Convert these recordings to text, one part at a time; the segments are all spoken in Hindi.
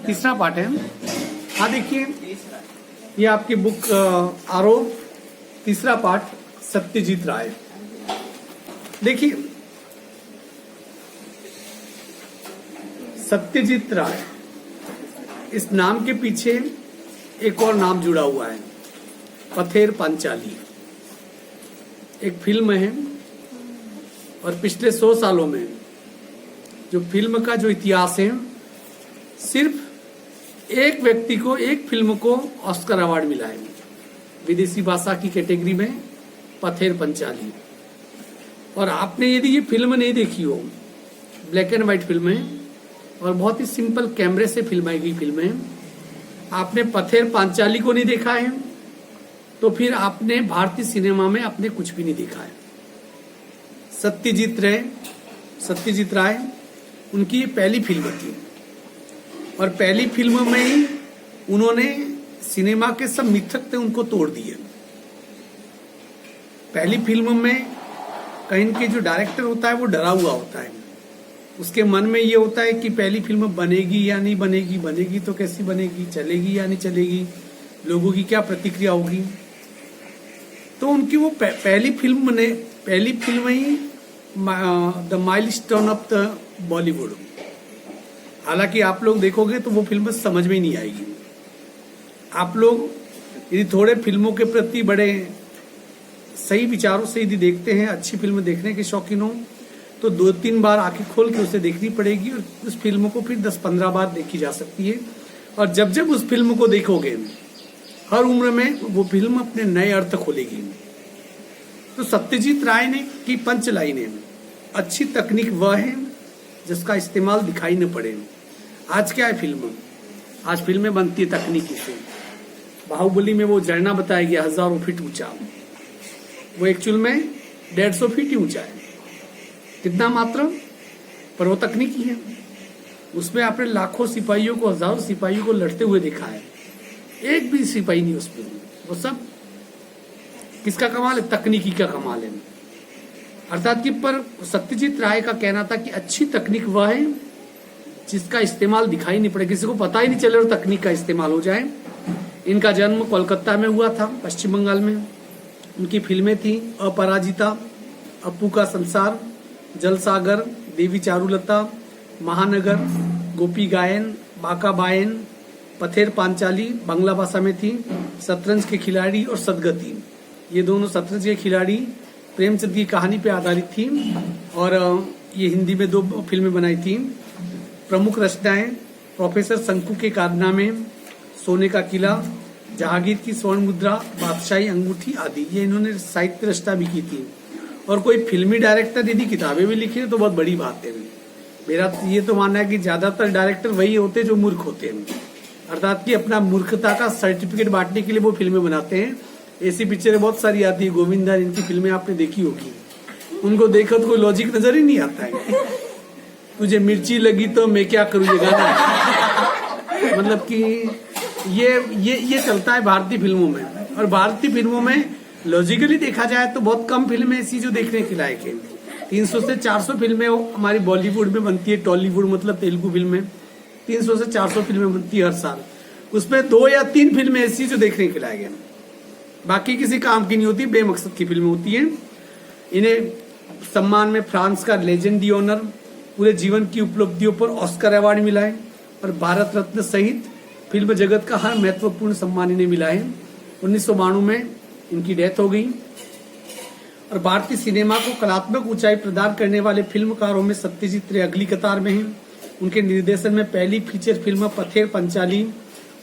तीसरा पार्ट है। हाँ देखिए, ये आपकी बुक आरोह, तीसरा पार्ट सत्यजीत राय। देखिए, सत्यजीत राय, इस नाम के पीछे एक और नाम जुड़ा हुआ है, पथेर पांचाली। एक फिल्म है और पिछले 100 सालों में जो फिल्म का जो इतिहास है, सिर्फ एक व्यक्ति को, एक फिल्म को ऑस्कर अवार्ड मिला है विदेशी भाषा की कैटेगरी में, पथेर पंचाली। और आपने यदि ये फिल्म नहीं देखी हो, ब्लैक एंड व्हाइट फिल्म है और बहुत ही सिंपल कैमरे से फिल्माई गई फिल्म है, आपने पथेर पांचाली को नहीं देखा है तो फिर आपने भारतीय सिनेमा में आपने कुछ भी नहीं देखा है। सत्यजीत राय उनकी ये पहली फिल्म थी और पहली फिल्म में ही उन्होंने सिनेमा के सब मिथक थे उनको तोड़ दिए। पहली फिल्म में कहीं के जो डायरेक्टर होता है वो डरा हुआ होता है, उसके मन में ये होता है कि पहली फिल्म बनेगी या नहीं बनेगी, बनेगी तो कैसी बनेगी, चलेगी या नहीं चलेगी, लोगों की क्या प्रतिक्रिया होगी। तो उनकी वो पहली film he the milestone of the Bollywood. हालांकि आप लोग देखोगे तो वो फिल्म समझ में नहीं आएगी। आप लोग यदि थोड़े फिल्मों के प्रति बड़े सही विचारों से यदि देखते हैं, अच्छी फिल्म देखने के शौकीन हो, तो 2-3 बार आंखें खोल के उसे देखनी पड़ेगी और उस फिल्म को फिर 10-15 बार देखी जा सकती है। और जब जब उस फिल्म को देखोगे, हर उम्र में वो फिल्म अपने नए अर्थ खोलेगी। तो सत्यजीत राय ने की पंच लाइनें, अच्छी तकनीक वह है जिसका इस्तेमाल दिखाई न पड़े। आज क्या है फिल्म, आज फिल्में बनती है तकनीकी से। बाहुबली में वो झरना बताया गया 1000 फीट ऊंचा, वो एक्चुअल में 150 फीट ही ऊंचा है, कितना मात्र, पर वो तकनीकी है। उसमें आपने लाखों सिपाहियों को, हजारों सिपाहियों को लड़ते हुए देखा है, एक भी सिपाही नहीं उसमें। वो सब किसका कमाल है, तकनीकी का कमाल है। अर्थात कि पर सत्यजीत राय का कहना था कि अच्छी तकनीक वह है जिसका इस्तेमाल दिखाई नहीं पड़े, किसी को पता ही नहीं चले और तकनीक का इस्तेमाल हो जाए। इनका जन्म कोलकाता में हुआ था, पश्चिम बंगाल में। उनकी फिल्में थी अपराजिता, अप्पू का संसार, जलसागर, देवी चारुलता, महानगर, गोपी गायन, बाका बायन, पथेर पांचाली बांग्ला भाषा में थी, शतरंज के खिलाड़ी और सदगति। ये दोनों शतरंज के खिलाड़ी प्रेमचंद की कहानी पे आधारित थी और ये हिंदी में 2 फिल्में बनाई थी। प्रमुख रचनाएं प्रोफेसर शंकु के कारनामे, सोने का किला, जहांगीर की स्वर्ण मुद्रा, बादशाही अंगूठी आदि, ये इन्होंने साहित्य रचना भी की थी। और कोई फिल्मी डायरेक्टर यदि किताबें भी लिखी तो बहुत बड़ी बात है। मेरा ये तो मानना है कि ज्यादातर डायरेक्टर वही होते जो मूर्ख होते हैं, अर्थात कि अपना मूर्खता का सर्टिफिकेट बांटने के लिए वो फिल्में बनाते हैं। ऐसी पिक्चरें बहुत सारी आती है, गोविंदा, इनकी फिल्में आपने देखी होगी, उनको देखो तो कोई लॉजिक नजर ही नहीं आता है। तुझे मिर्ची लगी तो मैं क्या करूँ, ये गाना मतलब कि ये चलता है भारतीय फिल्मों में। और भारतीय फिल्मों में लॉजिकली देखा जाए तो बहुत कम फिल्में ऐसी जो देखने के लायक है। 300 से 400 फिल्में हमारी बॉलीवुड में बनती है, टॉलीवुड मतलब तेलुगु फिल्में 300 से 400 फिल्में बनती है हर साल। उसमें 2 या 3 फिल्में ऐसी जो देखने के लायक है, बाकी किसी काम की नहीं होती, बेमकसद की फिल्में होती हैं। इन्हें सम्मान में फ्रांस का लेजेंड दी ऑनर, पूरे जीवन की उपलब्धियों पर ऑस्कर अवार्ड मिला है और भारत रत्न सहित फिल्म जगत का हर महत्वपूर्ण सम्मान इन्हें मिला है। 1992 में इनकी डेथ हो गई। और भारतीय सिनेमा को कलात्मक ऊंचाई प्रदान करने वाले फिल्मकारों में सत्यजीत रे अगली कतार में हैं। उनके निर्देशन में पहली फीचर फिल्म पथेर पंचाली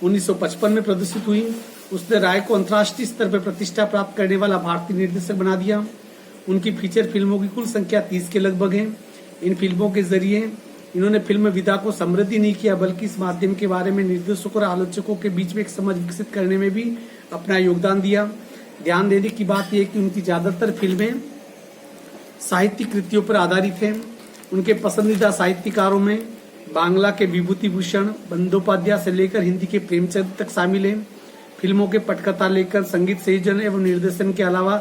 1955 में प्रदर्शित हुई। उसने राय को अंतर्राष्ट्रीय स्तर पर प्रतिष्ठा प्राप्त करने वाला भारतीय निर्देशक बना दिया। उनकी फीचर फिल्मों की कुल संख्या 30 के लगभग है। इन फिल्मों के जरिए इन्होंने फिल्म विधा को समृद्धि नहीं किया, बल्कि इस माध्यम के बारे में निर्देशकों और आलोचकों के बीच में एक समझ विकसित करने में भी अपना योगदान दिया। ध्यान देने की बात यह कि उनकी ज्यादातर फिल्में साहित्यिक कृतियों पर आधारित हैं। उनके पसंदीदा साहित्यकारों में बांग्ला के विभूति भूषण बंदोपाध्याय से लेकर हिंदी के प्रेमचंद तक शामिल हैं। फिल्मों के पटकथा लेकर संगीत संयोजन एवं निर्देशन के अलावा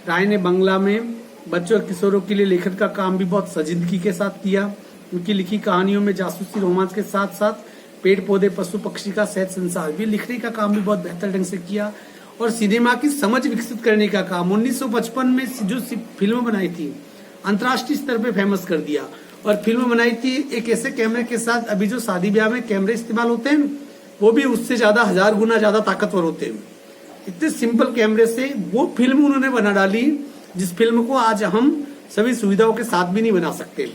राय ने बांग्ला में बच्चों और किशोरों के लिए लेखन का काम भी बहुत संजीदगी के साथ किया। उनकी लिखी कहानियों में जासूसी रोमांच के साथ साथ पेड़ पौधे पशु पक्षी का सहज संसार भी लिखने का काम भी बहुत बेहतर ढंग से किया। और सिनेमा की समझ विकसित करने का काम 1955 में जो फिल्म बनाई थी अंतर्राष्ट्रीय स्तर पे फेमस कर दिया। और फिल्म बनाई थी एक ऐसे कैमरे के साथ, अभी जो शादी ब्याह में कैमरे इस्तेमाल होते हैं वो भी उससे ज्यादा 1000 गुना ज्यादा ताकतवर होते हैं। इतने सिंपल कैमरे से वो फिल्म उन्होंने बना डाली जिस फिल्म को आज हम सभी सुविधाओं के साथ भी नहीं बना सकते।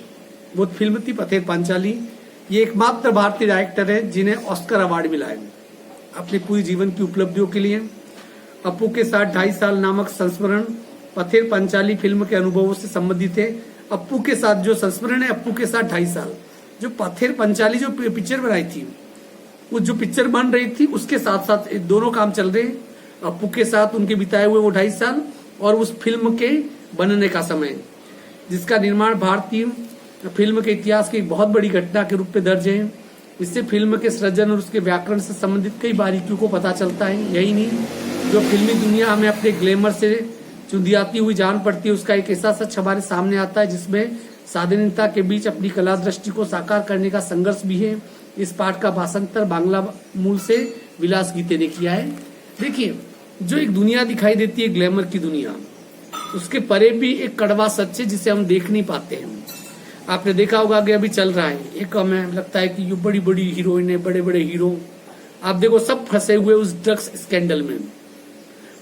वो फिल्म थी पथेर पांचाली। ये एकमात्र भारतीय डायरेक्टर है जिन्हें ऑस्कर अवार्ड मिला है अपने पूरी जीवन की उपलब्धियों के लिए। अप्पू के साथ 2.5 साल नामक संस्मरण पथेर पांचाली फिल्म के अनुभवों से संबंधित है। अप्पू के साथ जो संस्मरण है, अप्पू के साथ 2.5 साल, जो पथेर पांचाली जो पिक्चर बनाई थी, वो जो पिक्चर बन रही थी उसके साथ साथ दोनों काम चल रहे हैं। अप्पू के साथ उनके बिताए हुए वो 2.5 साल और उस फिल्म के बनने का समय, जिसका निर्माण भारतीय फिल्म के इतिहास की एक बहुत बड़ी घटना के रूप में दर्ज है। इससे फिल्म के सृजन और उसके व्याकरण से संबंधित कई बारीकियों को पता चलता है। यही नहीं, जो फिल्मी दुनिया हमें अपने ग्लैमर से चुंदियाती हुई जान पड़ती है, उसका एक ऐसा सच हमारे सामने आता है जिसमें साधारणता के बीच अपनी कला दृष्टि को साकार करने का संघर्ष भी है। इस पाठ का भाषांतर बांग्ला मूल से विलास गीते ने किया है। देखिए, जो एक दुनिया दिखाई देती है ग्लैमर की दुनिया, उसके परे भी एक कड़वा सच है जिसे हम देख नहीं पाते हैं। आपने देखा होगा कि अभी चल रहा है एक, हमें लगता है कि ये बड़ी बड़ी हीरोइन है, बड़े बड़े हीरो, आप देखो सब फंसे हुए उस ड्रग्स स्कैंडल में।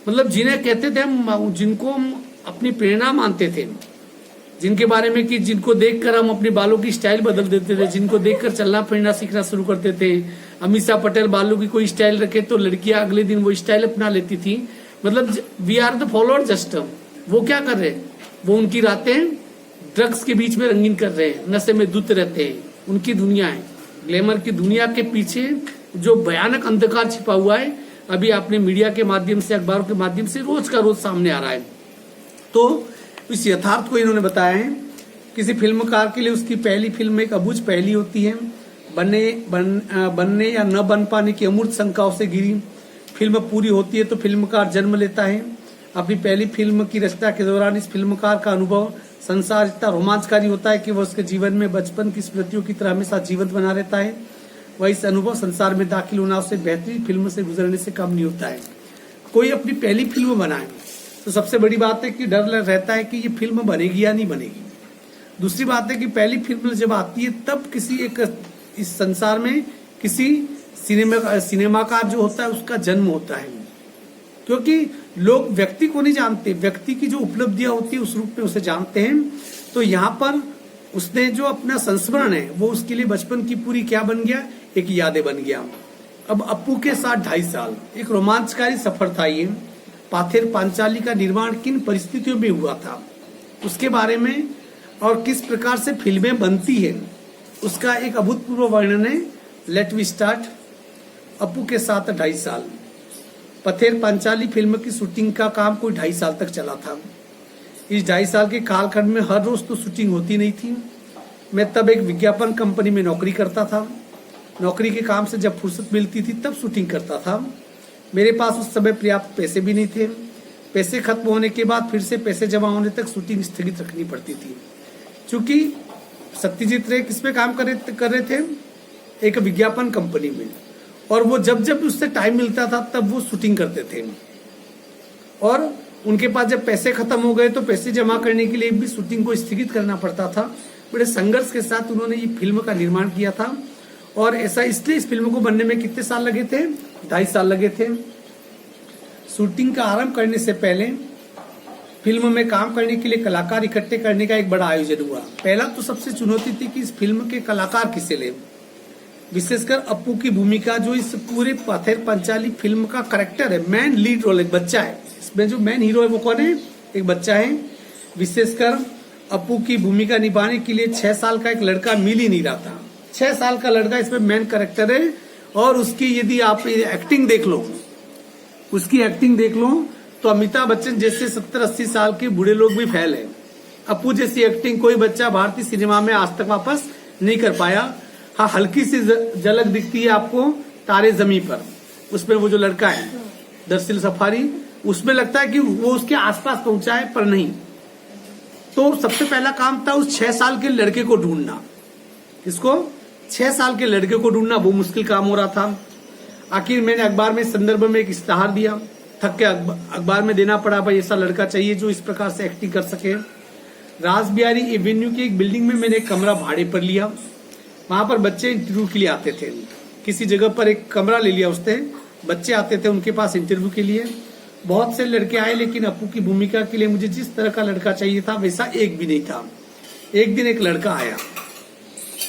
मतलब जिन्हें कहते थे हम, जिनको हम अपनी प्रेरणा मानते थे, जिनके बारे में कि जिनको देखकर हम अपने बालों की स्टाइल बदल देते थे, जिनको देखकर चलना फिरना सीखना शुरू करते थे। अमीषा पटेल बालों की कोई स्टाइल रखे तो लड़कियां अगले दिन वो स्टाइल अपना लेती थी। मतलब we are the follower just. वो क्या कर रहे हैं, वो उनकी रातें ड्रग्स के बीच में रंगीन कर रहे हैं, नशे में धुत रहते हैं। उनकी दुनिया है, ग्लैमर की दुनिया के पीछे जो भयानक अंधकार छिपा हुआ है, अभी आपने मीडिया के माध्यम से, अखबारों के माध्यम से रोज का रोज सामने आ रहा है। तो इस यथार्थ को इन्होंने बताया है। किसी फिल्मकार के लिए उसकी पहली फिल्म एक अबूझ पहली होती है। बनने या न बन पाने की अमूर्त शंकाओं से घिरी फिल्म पूरी होती है तो फिल्मकार जन्म लेता है। अपनी पहली फिल्म की रचना के दौरान इस फिल्मकार का अनुभव संसार इतना रोमांचकारी होता है कि वह उसके जीवन में बचपन की स्मृतियों की तरह हमेशा जीवंत बना रहता है। वह इस अनुभव संसार में दाखिल होना उससे बेहतरीन फिल्म से गुजरने से कम नहीं होता है। कोई अपनी पहली फिल्म बनाए तो सबसे बड़ी बात है कि डर रहता है कि ये फिल्म बनेगी या नहीं बनेगी। दूसरी बात है कि पहली फिल्म जब आती है तब किसी एक इस संसार में किसी सिनेमाकार जो होता है उसका जन्म होता है, क्योंकि लोग व्यक्ति को नहीं जानते, व्यक्ति की जो उपलब्धियां होती है उस रूप में उसे जानते हैं। तो यहाँ पर उसने जो अपना संस्मरण है वो उसके लिए बचपन की पूरी क्या बन गया, एक यादें बन गया। अब अप्पू के साथ 2.5 साल एक रोमांचकारी सफर था। ये पथेर पांचाली का निर्माण किन परिस्थितियों में हुआ था उसके बारे में और किस प्रकार से फिल्में बनती है उसका एक अभूतपूर्व वर्णन है। Late we start. अप्पू के साथ 2.5 साल। पथेर पांचाली फिल्म की शूटिंग का काम कोई 2.5 साल तक चला था। इस 2.5 साल के कालखंड में हर रोज तो शूटिंग होती नहीं थी। मैं तब एक विज्ञापन कंपनी में नौकरी करता था। नौकरी के काम से जब फुर्सत मिलती थी तब शूटिंग करता था। मेरे पास उस समय पर्याप्त पैसे भी नहीं थे। पैसे खत्म होने के बाद फिर से पैसे जमा होने तक शूटिंग स्थगित रखनी पड़ती थी। चूंकि सत्यजीत रे किस पे काम कर रहे थे, एक विज्ञापन कंपनी में, और वो जब जब उससे टाइम मिलता था तब वो शूटिंग करते थे। और उनके पास जब पैसे खत्म हो गए तो पैसे जमा करने के लिए भी शूटिंग को स्थगित करना पड़ता था। बड़े संघर्ष के साथ उन्होंने ये फिल्म का निर्माण किया था। और ऐसा इसलिए इस फिल्म को बनने में कितने साल लगे थे, 2.5 साल लगे थे। शूटिंग का आरंभ करने से पहले फिल्म में काम करने के लिए कलाकार इकट्ठे करने का एक बड़ा आयोजन हुआ। पहला तो सबसे चुनौती थी कि इस फिल्म के कलाकार किसे ले, विशेषकर अप्पू की भूमिका जो इस पूरे पथेर पांचाली फिल्म का कैरेक्टर है, मेन लीड रोल एक बच्चा है। इसमें जो मेन हीरो है वो कौन है, एक बच्चा है। विशेषकर अप्पू की भूमिका निभाने के लिए 6 साल का एक लड़का मिल ही नहीं रहा था। 6 साल का लड़का इसमें मेन कैरेक्टर है। और उसकी यदि आप एक्टिंग देख लो, उसकी एक्टिंग देख लो तो अमिताभ बच्चन जैसे 70-80 साल के बूढ़े लोग भी फेल है। अप्पू जैसी एक्टिंग कोई बच्चा भारतीय सिनेमा में आज तक वापस नहीं कर पाया। हाँ, हल्की सी झलक दिखती है आपको तारे जमी पर, उसमें वो जो लड़का है दरसिल सफारी, उसमें लगता है कि वो उसके आसपास पहुंचा है, पर नहीं। तो सबसे पहला काम था उस 6 साल के लड़के को ढूंढना। किसको, 6 साल के लड़के को ढूंढना वो मुश्किल काम हो रहा था। आखिर मैंने अखबार में इस संदर्भ में एक इश्तहार दिया, थक के अखबार में देना पड़ा, भाई ऐसा लड़का चाहिए जो इस प्रकार से एक्टिंग कर सके। रास बिहारी एवेन्यू की एक बिल्डिंग में मैंने एक कमरा भाड़े पर लिया। वहां पर बच्चे इंटरव्यू के लिए आते थे। किसी जगह पर एक कमरा ले लिया उसने, बच्चे आते थे उनके पास इंटरव्यू के लिए। बहुत से लड़के आए, लेकिन अपू की भूमिका के लिए मुझे जिस तरह का लड़का चाहिए था वैसा एक भी नहीं था। एक दिन एक लड़का आया,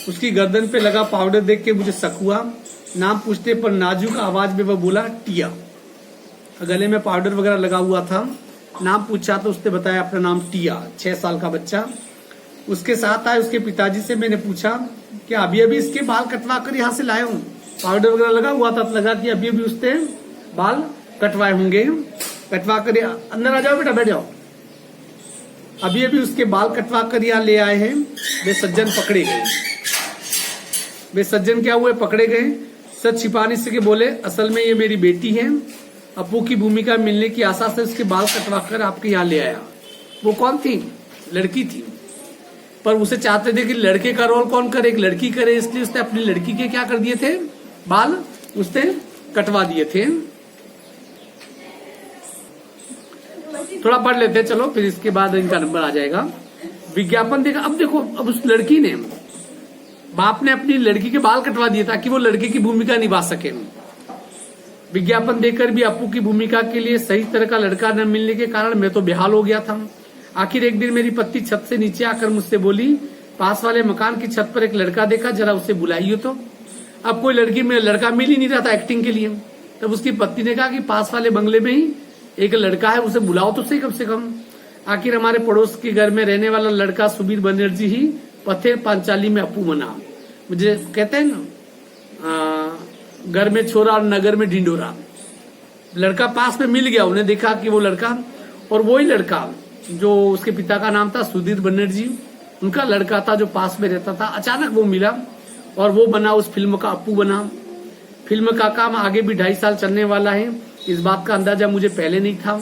उसकी गर्दन पे लगा पाउडर देख के मुझे शक हुआ। नाम पूछने पर नाजुक आवाज में वह बोला टिया। गले में पाउडर वगैरह लगा हुआ था। नाम पूछा तो उसने बताया अपना नाम टिया, 6 साल का बच्चा। उसके साथ आए उसके पिताजी से मैंने पूछा कि अभी अभी इसके बाल कटवा कर यहाँ से लाए हूँ। पाउडर वगैरह लगा हुआ था, तो लगा कि अभी अभी उसने बाल कटवाए होंगे। कटवा कर अंदर आ जाओ बेटा, बैठ जाओ। अभी अभी उसके बाल कटवा कर यहाँ ले आए हैं। वे सज्जन पकड़े गए। वे सज्जन क्या हुए? पकड़े गए। सच छिपाने से के बोले, असल में ये मेरी बेटी है। अपू की भूमिका मिलने की आशा से उसके बाल कटवाकर आपके यहाँ ले आया। वो कौन थी? लड़की थी, पर उसे चाहते थे कि लड़के का रोल कौन करे, एक लड़की करे, इसलिए उसने अपनी लड़की के क्या कर दिए थे? बाल उसने कटवा दिए थे। थोड़ा पढ़ लेते चलो, फिर इसके बाद इनका नंबर आ जाएगा। विज्ञापन देखा। अब देखो, अब उस लड़की ने, बाप ने अपनी लड़की के बाल कटवा दिए ताकि वो लड़के की भूमिका निभा सके। विज्ञापन देकर भी अपू की भूमिका के लिए सही तरह का लड़का न मिलने के कारण मैं तो बेहाल हो गया था। आखिर एक दिन मेरी पत्नी छत से नीचे आकर मुझसे बोली, पास वाले मकान की छत पर एक लड़का देखा, जरा उसे बुलाइए तो। अब कोई लड़का मिल ही नहीं रहा था एक्टिंग के लिए। तब उसकी पत्नी ने कहा कि पास वाले बंगले में ही एक लड़का है, उसे बुलाओ तो सही कम से कम। आखिर हमारे पड़ोस के घर में रहने वाला लड़का सुबीर बनर्जी ही पथेर पांचाली में अपू बना। मुझे कहते हैं ना, घर में छोरा और नगर में ढिंडोरा। लड़का पास में मिल गया, उन्हें देखा कि वो लड़का, और वही लड़का जो उसके पिता का नाम था सुधीर बनर्जी, उनका लड़का था जो पास में रहता था। अचानक वो मिला और वो बना, उस फिल्म का अपू बना। फिल्म का काम आगे भी 2.5 साल चलने वाला है, इस बात का अंदाजा मुझे पहले नहीं था।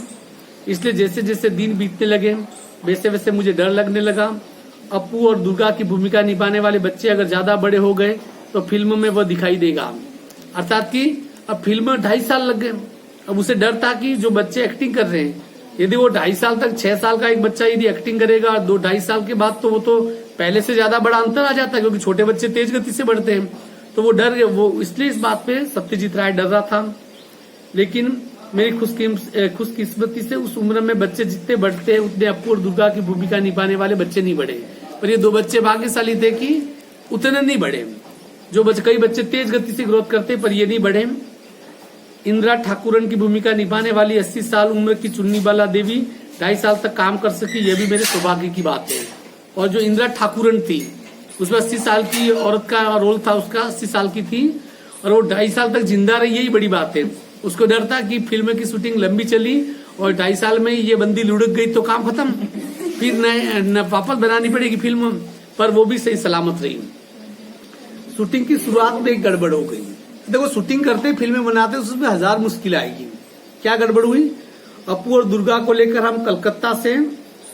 इसलिए जैसे जैसे दिन बीतने लगे वैसे वैसे मुझे डर लगने लगा। अपू और दुर्गा की भूमिका निभाने वाले बच्चे अगर ज्यादा बड़े हो गए तो फिल्म में वह दिखाई देगा। अर्थात कि अब फिल्म में 2.5 साल लग गए। अब उसे डर था कि जो बच्चे एक्टिंग कर रहे हैं, यदि वो 2.5 साल तक, 6 साल का एक बच्चा यदि एक्टिंग करेगा 2-2.5 साल के बाद, तो वो तो पहले से ज्यादा बड़ा अंतर आ जाता है, क्योंकि छोटे बच्चे तेज गति से बढ़ते हैं। तो वो डर, वो इसलिए इस बात पे सत्यजीत राय डर रहा था। लेकिन मेरी खुशकिस्मती से उस उम्र में बच्चे जितने बढ़ते हैं उतने अपू और दुर्गा की भूमिका निभाने वाले बच्चे नहीं बढ़े। पर ये 2 बच्चे भाग्यशाली थे कि उतने नहीं बढ़े। कई बच्चे तेज गति से ग्रोथ करते, पर ये नहीं बढ़े। इंदिरा ठाकुरन की भूमिका निभाने वाली 80 साल उम्र की चुन्नीबाला देवी 2.5 साल तक काम कर सकी, यह भी मेरे सौभाग्य की बात है। और जो इंदिरा ठाकुरन थी, उसमें 80 साल की औरत का रोल था, उसका 80 साल की थी, और वो 2.5 साल तक जिंदा रही, यही बड़ी बात है। उसको डर था कि फिल्म की शूटिंग लंबी चली और 2.5 साल में ये बंदी लुढ़क गई तो काम खत्म, फिर न वापस बनानी पड़ेगी फिल्म, पर वो भी सही सलामत रही। शूटिंग की शुरुआत में एक गड़बड़ हो गई। देखो, शूटिंग करते, फिल्में बनाते, उसमें 1000 मुश्किल आएगी। क्या गड़बड़ हुई? अपू और दुर्गा को लेकर हम कलकत्ता से,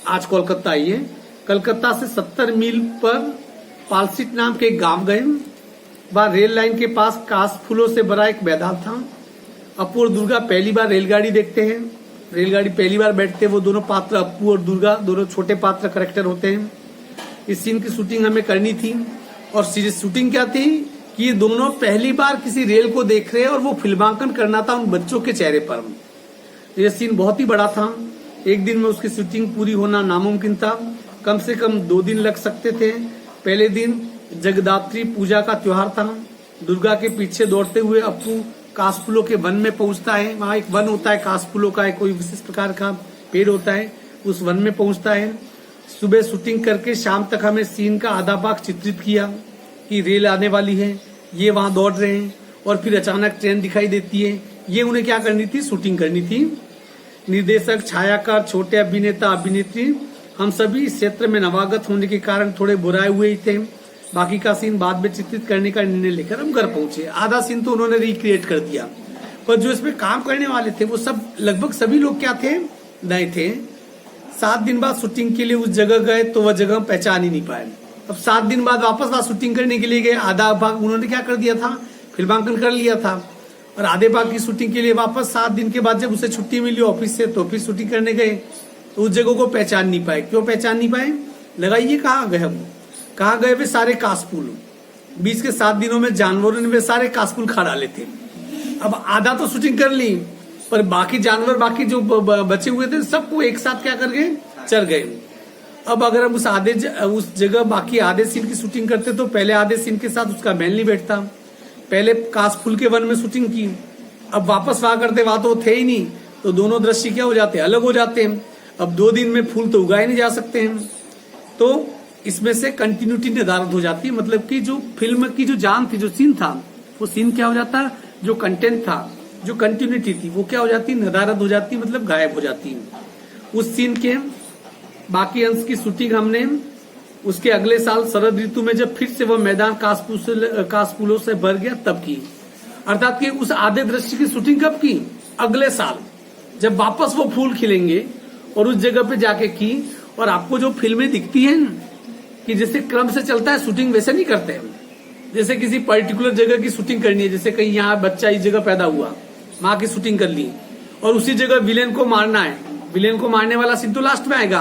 आज कोलकाता आइए, कलकत्ता से 70 मील पर पालसीट नाम के एक गांव गए। वहां रेल लाइन के पास काश फूलों से भरा एक मैदान था। अपू और दुर्गा पहली बार रेलगाड़ी देखते हैं, रेलगाड़ी पहली बार बैठते हैं। वो दोनों पात्र, अपू और दुर्गा, दोनों छोटे पात्र करेक्टर होते हैं। इस सीन की शूटिंग हमें करनी थी, और शूटिंग क्या थी कि ये दोनों पहली बार किसी रेल को देख रहे हैं और वो फिल्मांकन करना था उन बच्चों के चेहरे पर। यह सीन बहुत ही बड़ा था। एक दिन में उसकी शूटिंग पूरी होना नामुमकिन था, कम से कम 2 दिन लग सकते थे। पहले दिन जगदात्री पूजा का त्योहार था। दुर्गा के पीछे दौड़ते हुए अपू काशफूलों के वन में पहुंचता है। वहां एक वन होता है काशफूलों का, एक कोई विशेष प्रकार का पेड़ होता है, उस वन में पहुंचता है। सुबह शूटिंग करके शाम तक हमें सीन का आधा भाग चित्रित किया कि रेल आने वाली है, ये वहां दौड़ रहे हैं, और फिर अचानक ट्रेन दिखाई देती है। ये उन्हें क्या करनी थी? शूटिंग करनी थी। निर्देशक, छायाकार, छोटे अभिनेता, अभिनेत्री, हम सभी इस क्षेत्र में नवागत होने के कारण थोड़े बुराए हुए ही थे। बाकी का सीन बाद में चित्रित करने का निर्णय लेकर हम घर पहुंचे। आधा सीन तो उन्होंने रिक्रिएट कर दिया, पर जो इसमें काम करने वाले थे वो सब, लगभग सभी लोग क्या थे? नए थे। 7 दिन बाद शूटिंग के लिए उस जगह गए तो वह जगह हम पहचान ही नहीं पाए। अब 7 दिन बाद वापस वहां शूटिंग करने के लिए गए। आधा भाग उन्होंने क्या कर दिया था, फिल्मांकन कर लिया था, और आधे भाग की शूटिंग के लिए वापस 7 दिन के बाद जब उसे छुट्टी मिली ऑफिस से तो फिर शूटिंग करने गए। तो उस जगह को पहचान नहीं पाए। क्यों पहचान नहीं पाए? लगाइए कहाँ गए हम, कहाँ गए वे सारे कासफूल। बीच के 7 दिनों में जानवरों ने वे सारे कासफूल खा डाले थे। अब आधा तो शूटिंग कर ली, पर बाकी जानवर, बाकी जो बचे हुए थे सबको एक साथ क्या कर गए, चर गए। अब अगर हम उस जगह बाकी आधे सीन की शूटिंग करते तो पहले आधे सीन के साथ उसका बैल नहीं बैठता। पहले कासफूल के वन में शूटिंग की, अब वापस वहां करते, वहां तो थे ही नहीं, तो दोनों दृश्य क्या हो जाते हैं, अलग हो जाते हैं। अब 2 दिन में फूल तो उगाए नहीं जा सकते हैं, तो इसमें से कंटिन्यूटी निर्धारित हो जाती है। मतलब कि जो फिल्म की जो जान थी, जो सीन था, वो सीन क्या हो जाता, जो कंटेंट था, जो कंटिन्यूटी थी, वो क्या हो जाती, निर्धारित हो जाती, मतलब गायब हो जाती है। उस सीन के बाकी अंश की शूटिंग हमने उसके अगले साल शरद ऋतु में जब फिर से वह मैदान कासफूलों से भर गया तब की। अर्थात कि उस आधे दृश्य की शूटिंग कब की, अगले साल जब वापस वो फूल खिलेंगे और उस जगह पे जाके की। और आपको जो फिल्में दिखती हैं कि जैसे क्रम से चलता है शूटिंग, वैसे नहीं करते हैं। जैसे किसी पर्टिकुलर जगह की शूटिंग करनी है, जैसे कहीं यहाँ बच्चा इस जगह पैदा हुआ, माँ की शूटिंग कर ली, और उसी जगह विलेन को मारना है। विलेन को मारने वाला सीन तो लास्ट में आएगा,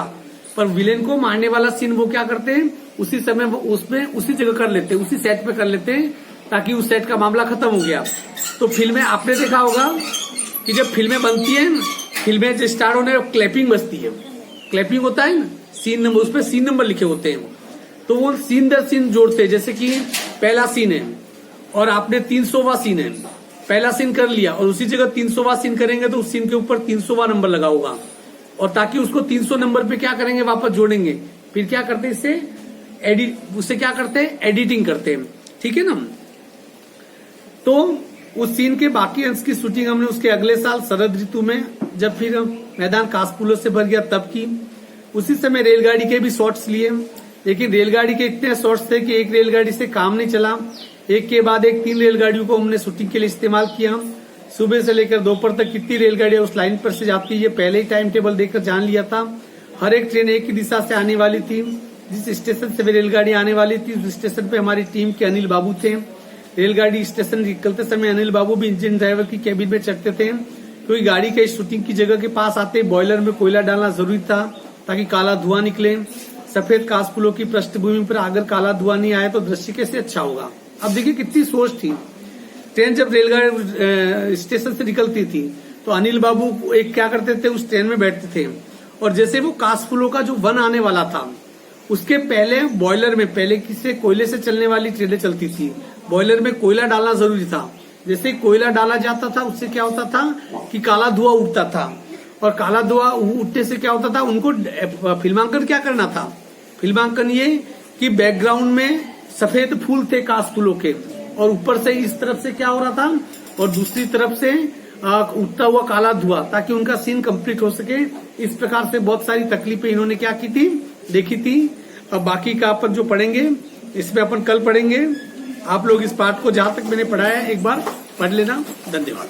पर विलेन को मारने वाला सीन वो क्या करते हैं, उसी समय वो उसमें उसी जगह कर लेते हैं, उसी सेट पे कर लेते हैं, ताकि उस सेट का मामला खत्म हो गया। तो फिल्में आपने देखा होगा कि जब फिल्में बनती हैं, फिल्में जो स्टार्ट होने क्लैपिंग बजती है, क्लैपिंग होता है ना, सीन नंबर, उसपे सीन नंबर लिखे होते हैं, तो वो सीन दर सीन जोड़ते हैं। जैसे कि पहला सीन है और आपने 300वां सीन है, पहला सीन कर लिया और उसी जगह 300वां सीन करेंगे तो उस सीन के ऊपर 300वां नंबर लगा होगा, और ताकि उसको 300 नंबर पे क्या करेंगे, वापस जोड़ेंगे। फिर क्या करते हैं, उससे क्या करते हैं, एडिटिंग करते हैं, ठीक है ना। तो उस सीन के बाकी अंश की शूटिंग हमने उसके अगले साल शरद ऋतु में जब फिर मैदान कासफूलों से भर गया तब की। उसी समय रेलगाड़ी के भी शॉट्स लिए, लेकिन रेलगाड़ी के इतने शॉट्स थे कि एक रेलगाड़ी से काम नहीं चला। एक के बाद एक 3 रेलगाड़ियों को हमने शूटिंग के लिए इस्तेमाल किया। सुबह से लेकर दोपहर तक कितनी रेलगाड़ियां उस लाइन पर से जाती है, ये पहले ही टाइम टेबल देखकर जान लिया था। हर एक ट्रेन एक ही दिशा से आने वाली थी। जिस स्टेशन से वे रेलगाड़ी आने वाली थी उस स्टेशन पे हमारी टीम के अनिल बाबू थे। रेलगाड़ी स्टेशन निकलते समय अनिल बाबू भी इंजन ड्राइवर की कैबिन में चढ़ते थे, क्योंकि गाड़ी के शूटिंग की जगह के पास आते बॉयलर में कोयला डालना जरूरी था ताकि काला धुआं निकले। सफेद कासफूलों की पृष्ठभूमि पर अगर काला धुआं नहीं आया तो दृश्य कैसे अच्छा होगा। अब देखिए कितनी सोच थी। ट्रेन जब रेलगाड़ी स्टेशन से निकलती थी तो अनिल बाबू एक क्या करते थे, उस ट्रेन में बैठते थे, और जैसे वो कासफूलों का जो वन आने वाला था उसके पहले बॉयलर में, पहले किसी कोयले से चलने वाली ट्रेनें चलती थी, बॉयलर में कोयला डालना जरूरी था। जैसे कोयला डाला जाता था उससे क्या होता था कि काला धुआं उठता था, और काला धुआं उठने से क्या होता था, उनको फिल्मांकन क्या करना था, फिल्मांकन ये कि बैकग्राउंड में सफेद फूल थे कासफूलों के, और ऊपर से इस तरफ से क्या हो रहा था और दूसरी तरफ से उठता हुआ काला धुआं, ताकि उनका सीन कंप्लीट हो सके। इस प्रकार से बहुत सारी तकलीफें इन्होंने क्या की थी, देखी थी। अब बाकी का अपन जो पढ़ेंगे इसमें अपन कल पढ़ेंगे। आप लोग इस पाठ को जहां तक मैंने पढ़ाया एक बार पढ़ लेना। धन्यवाद।